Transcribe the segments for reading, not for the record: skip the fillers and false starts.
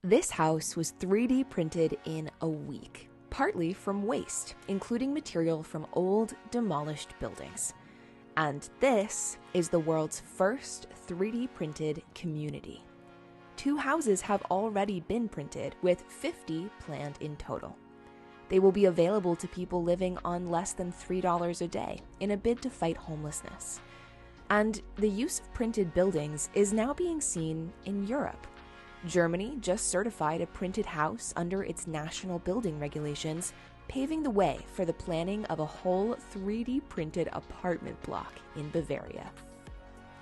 This house was 3D printed in a week, partly from waste, including material from old, demolished buildings. And this is the world's first 3D printed community. 2 houses have already been printed, with 50 planned in total. They will be available to people living on less than $3 a day in a bid to fight homelessness. And the use of printed buildings is now being seen in Europe. Germany just certified a printed house under its national building regulations, paving the way for the planning of a whole 3D printed apartment block in Bavaria.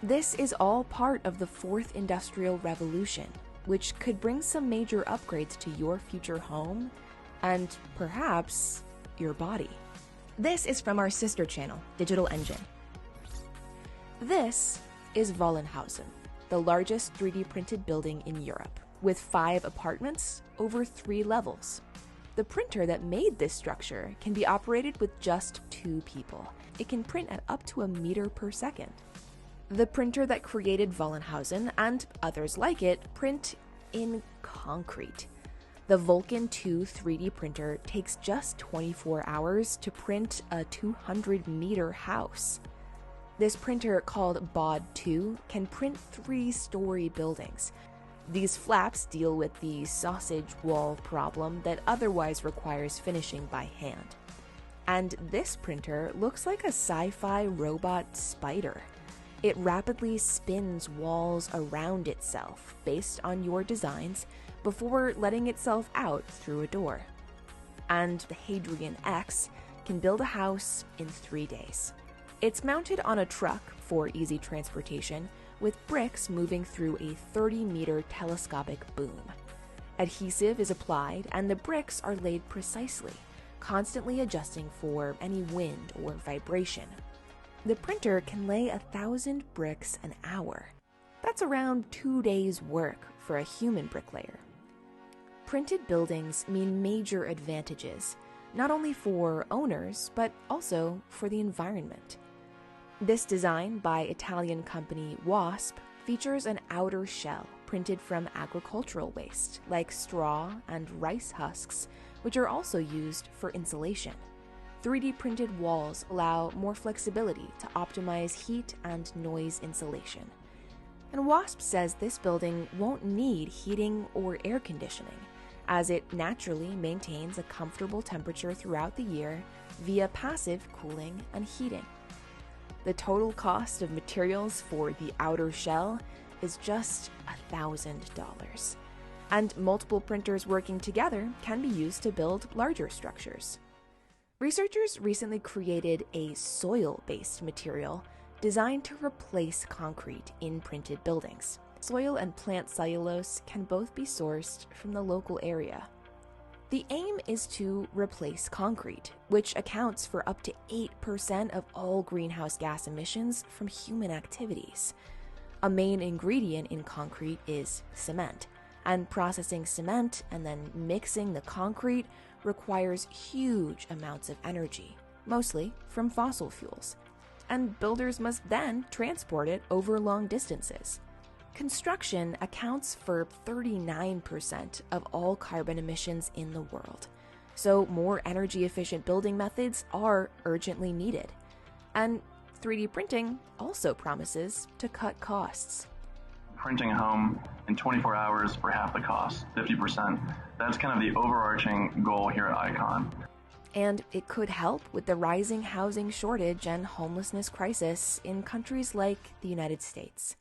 This is all part of the fourth industrial revolution, which could bring some major upgrades to your future home and perhaps your body. This is from our sister channel, Digital Engine. This is Wallenhausen, the largest 3D printed building in Europe, with 5 apartments over 3 levels. The printer that made this structure can be operated with just 2 people. It can print at up to a meter per second. The printer that created Wallenhausen and others like it print in concrete. The Vulcan 2 3D printer takes just 24 hours to print a 200-meter house. This printer, called BOD 2, can print 3-story buildings. These flaps deal with the sausage wall problem that otherwise requires finishing by hand. And this printer looks like a sci-fi robot spider. It rapidly spins walls around itself based on your designs before letting itself out through a door. And the Hadrian X can build a house in 3 days. It's mounted on a truck for easy transportation, with bricks moving through a 30-meter telescopic boom. Adhesive is applied and the bricks are laid precisely, constantly adjusting for any wind or vibration. The printer can lay 1,000 bricks an hour. That's around 2 days' work for a human bricklayer. Printed buildings mean major advantages, not only for owners, but also for the environment. This design by Italian company Wasp features an outer shell printed from agricultural waste, like straw and rice husks, which are also used for insulation. 3D printed walls allow more flexibility to optimize heat and noise insulation. And Wasp says this building won't need heating or air conditioning, as it naturally maintains a comfortable temperature throughout the year via passive cooling and heating. The total cost of materials for the outer shell is just $1,000. And multiple printers working together can be used to build larger structures. Researchers recently created a soil-based material designed to replace concrete in printed buildings. Soil and plant cellulose can both be sourced from the local area. The aim is to replace concrete, which accounts for up to 8% of all greenhouse gas emissions from human activities. A main ingredient in concrete is cement, and processing cement and then mixing the concrete requires huge amounts of energy, mostly from fossil fuels, and builders must then transport it over long distances. Construction accounts for 39% of all carbon emissions in the world, so more energy-efficient building methods are urgently needed. And 3D printing also promises to cut costs. Printing a home in 24 hours for half the cost, 50%. That's kind of the overarching goal here at Icon. And it could help with the rising housing shortage and homelessness crisis in countries like the United States.